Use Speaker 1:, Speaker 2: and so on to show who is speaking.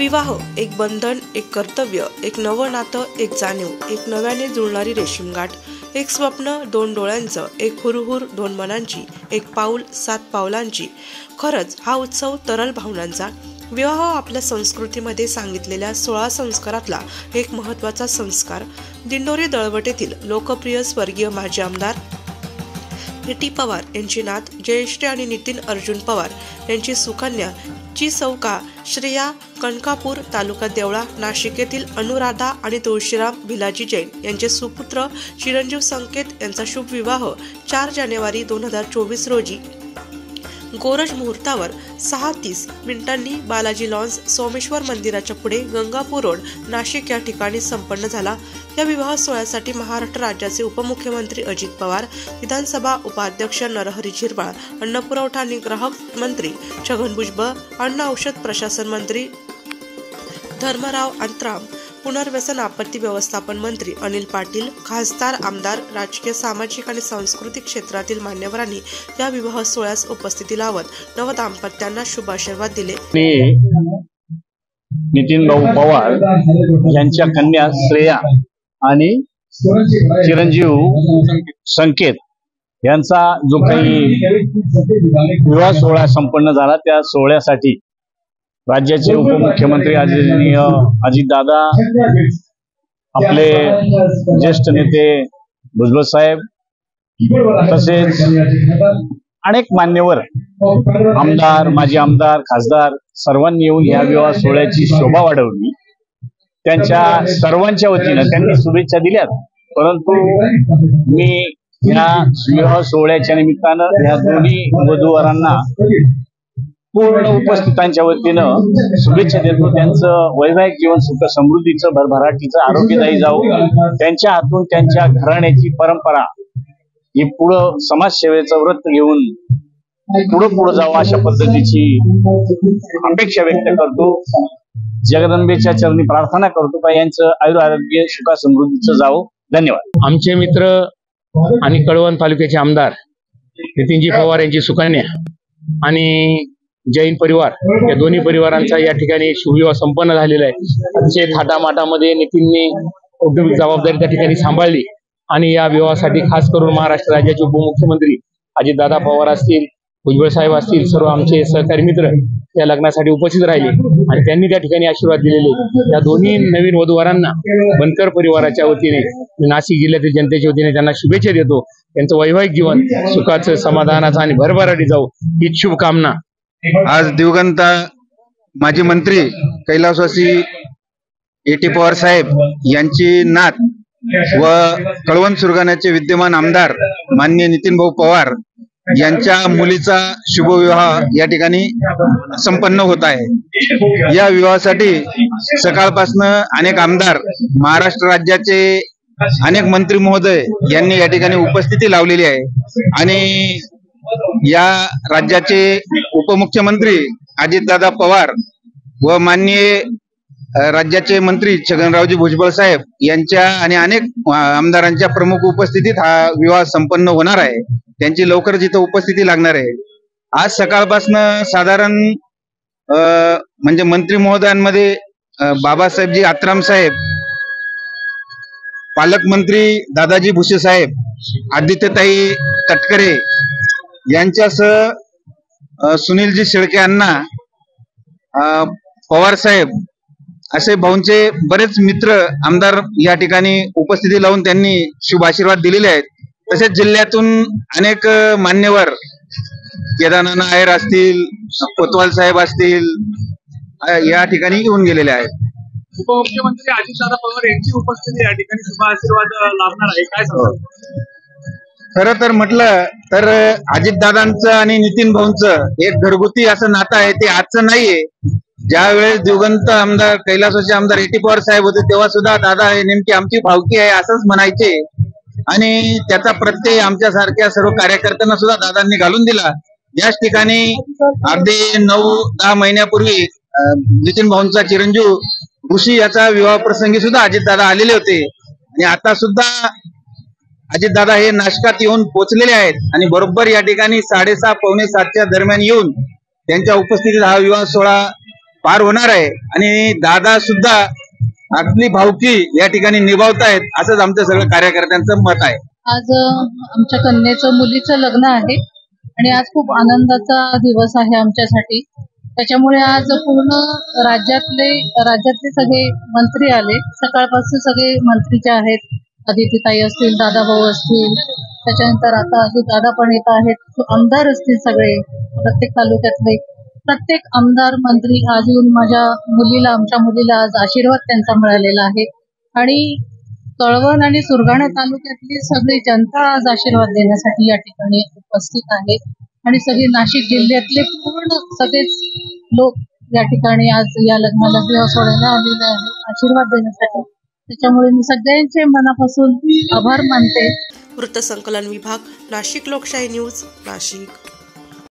Speaker 1: विवाह एक बंधन, एक कर्तव्य, एक नवं नातं, एक जाणीव, एक नव्याने जुळणारी रेशीमगाठ, एक स्वप्न दोन डोळ्यांचं, एक हुरहुर दोन मनांची, एक पाऊल सात पावलांची। खरंच हा उत्सव तरल भावनांचा। विवाह आपल्या संस्कृतीमध्ये सांगितलेल्या 16 संस्कारातला एक महत्त्वाचा संस्कार। दिंडोरी दळवटेतील लोकप्रिय स्वर्गीय माजी आमदार ए.टी. पवार यांची नात जयश्री आणि नितीन अर्जुन पवार यांची सुकन्या ची सौका श्रेया कणकापूर तालुका देवळा नाशिक येथील अनुराधा आणि तुळशीराम भिलाजी जैन यांचे सुपुत्र चिरंजीव संकेत यांचा शुभ विवाह 4 जानेवारी 2024 रोजी गोरज मुहूर्तावर 6:30 बालाजी लॉन्स सोमेश्वर मंदिराच्या पुढे गंगापूर रोड नाशिक या ठिकाणी संपन्न झाला। या विवाह सोहळ्यासाठी महाराष्ट्र राज्याचे उपमुख्यमंत्री अजित पवार, विधानसभा उपाध्यक्ष नरहरी झिरवाळ, अन्न पुरवठा आणि ग्राहक मंत्री छगन भुजबळ, अन्न औषध प्रशासन मंत्री धर्मराव अंतराम, पुनर्वसन आपत्ती व्यवस्थापन मंत्री अनिल पाटील, खासदार, आमदार, राजकीय, सामाजिक आणि सांस्कृतिक क्षेत्रातील मान्यवरांनी या विवाह सोहळ्यास उपस्थिती लावत नवदाम्पत्यांना शुभ आशीर्वाद दिले।
Speaker 2: नितीन भाऊ पवार यांच्या कन्या श्रेया आणि चिरंजीव संकेत यांचा जो काही विवाह सोहळा संपन्न झाला, त्या सोहळ्यासाठी राज्याचे उपमुख्यमंत्री आदरणीय अजितदादा, आपले ज्येष्ठ नेते भुजबळ साहेब, तसेच अनेक मान्यवर, आमदार, माजी आमदार, खासदार सर्वांनी येऊन या विवाह सोहळ्याची शोभा वाढवली। त्यांच्या सर्वांच्या वतीनं त्यांनी शुभेच्छा दिल्यात, परंतु मी या विवाह सोहळ्याच्या निमित्तानं या दोन्ही वधूवरांना पूर्ण उपस्थितांच्या वतीनं शुभेच्छा देतो। त्यांचं वैवाहिक जीवन सुख समृद्धीचं, भरभराटीचं, आरोग्यदायी जाऊ। त्यांच्या हातून त्यांच्या घराण्याची परंपरा ही पुढं समाजसेवेचं व्रत घेऊन पुढं जावं अशा पद्धतीची अपेक्षा व्यक्त करतो। जगदंबेच्या चरणी प्रार्थना करतो का यांचं आरोग्य सुख समृद्धीचं जावं। धन्यवाद।
Speaker 3: आमचे मित्र आणि कळवण तालुक्याचे आमदार नितीनजी पवार यांची सुकन्या आणि जैन परिवार या दोन्ही परिवारांचा या ठिकाणी शुभविवाह संपन्न झालेला आहे। अतिशय थाटामाटामध्ये नितीनने कौटुंबिक जबाबदारी त्या ठिकाणी सांभाळली आणि या विवाहासाठी खास करून महाराष्ट्र राज्याचे उपमुख्यमंत्री अजितदादा पवार असतील, भुजबळ साहेब असतील, सर्व आमचे सहकारी मित्र या लग्नासाठी उपस्थित राहिले आणि त्यांनी त्या ठिकाणी आशीर्वाद दिलेले। या दोन्ही नवीन वधूवरांना बनकर परिवाराच्या वतीने, नाशिक जिल्ह्यातील जनतेच्या वतीने त्यांना शुभेच्छा देतो। त्यांचं वैवाहिक जीवन सुखाचं, समाधानाचं आणि भरभराटी जाऊ हीच शुभकामना।
Speaker 4: आज दिवंगत माजी मंत्री कैलासवासी ए.टी. पवार साहेब यांची नात व कळवण सुरगाण्याचे विद्यमान आमदार माननीय नितीन भाऊ पवार यांच्या मुलीचा शुभविवाह या ठिकाणी संपन्न होत आहे। या विवाहासाठी सकाळपासून अनेक आमदार, महाराष्ट्र राज्याचे अनेक मंत्री महोदय यांनी या ठिकाणी उपस्थिती लावलेली आहे आणि या राज्याचे उपमुख्यमंत्री अजितदादा पवार व माननीय राज्याचे मंत्री छगनरावजी भुजबळ साहेब यांच्या आणि अनेक आमदारांच्या प्रमुख उपस्थितीत हा विवाह संपन्न होणार आहे। त्यांची लवकरच इथं उपस्थिती लागणार आहे। आज सकाळपासून साधारण म्हणजे मंत्री महोदयांमध्ये बाबासाहेबजी आत्राम साहेब, पालकमंत्री दादाजी भुसे साहेब, आदित्यताई तटकरे यांच्यासह सुनीलजी शेळके अण्णा, पवार साहेब असे भाऊंचे बरेच मित्र आमदार या ठिकाणी उपस्थिती लावून त्यांनी शुभ आशीर्वाद दिलेले आहेत। तसेच जिल्ह्यातून अनेक मान्यवर, केदारनाथ नायर असतील, कोतवाल साहेब असतील, या ठिकाणी येऊन गेलेले आहेत।
Speaker 5: उपमुख्यमंत्री अजितदादा पवार यांची उपस्थिती या ठिकाणी शुभ आशीर्वाद लाभणार आहे, काय सांगतो?
Speaker 4: खरं तर म्हटलं तर अजितदादांचं आणि नितीन भाऊंचं एक घरगुती असं नातं आहे, ते आजचं नाहीये। ज्या वेळेस दिवंगत आमदार कैलासवासी आमदार ए.टी. पवार साहेब होते तेव्हा सुद्धा दादा हे नेमकी आमची भावकी आहे असंच म्हणायचे आणि त्याचा प्रत्यय आमच्यासारख्या सर्व कार्यकर्त्यांना सुद्धा दादांनी घालून दिला। याच ठिकाणी अगदी 9-10 महिन्यापूर्वी नितीन भाऊंचा चिरंजीव ऋषी याचा विवाह प्रसंगी सुद्धा अजितदादा आलेले होते आणि आता सुद्धा अजितदादा हे नाशकात येऊन पोहोचलेले आहेत आणि बरोबर या ठिकाणी 6:30 पावणे 7च्या दरम्यान येऊन त्यांच्या उपस्थितीत हा विवाह सोहळा पार होणार आहे आणि दादा सुद्धा आपली भावकी या ठिकाणी निभावतायत असंच आमचं सगळं कार्यकर्त्यांचं मत आहे.
Speaker 6: आज आमच्या कन्येचं मुलीचं लग्न आहे आणि आज खूप आनंदाचा दिवस आहे आमच्यासाठी. त्याच्यामुळे आज पूर्ण राज्यातले सगळे मंत्री आले. सकाळपासून सगळे मंत्री जे आहेत, अदितीताई असतील, दादाभाऊ असतील, त्याच्यानंतर आता दादा पण येत आहेत, आमदार असतील सगळे प्रत्येक तालुक्यातले. प्रत्येक आमदार मंत्री आज येऊन आमच्या मुलीला आज आशीर्वाद त्यांचा मिळालेला आहे. आणि कळवण आणि सुरगाणा तालुक्यातली सगळी जनता आज आशीर्वाद देण्यासाठी या ठिकाणी उपस्थित आहे. आणि सगळे नाशिक जिल्ह्यातले पूर्ण सगळेच लोक या ठिकाणी आज या लग्नाला विवाह सोहळ्याला आलेले आहे आशीर्वाद देण्यासाठी. त्याच्यामुळे मी सगळ्यांचे मनापासून आभार मानते.
Speaker 1: वृत्तसंकलन विभाग, नाशिक लोकशाही न्यूज, नाशिक.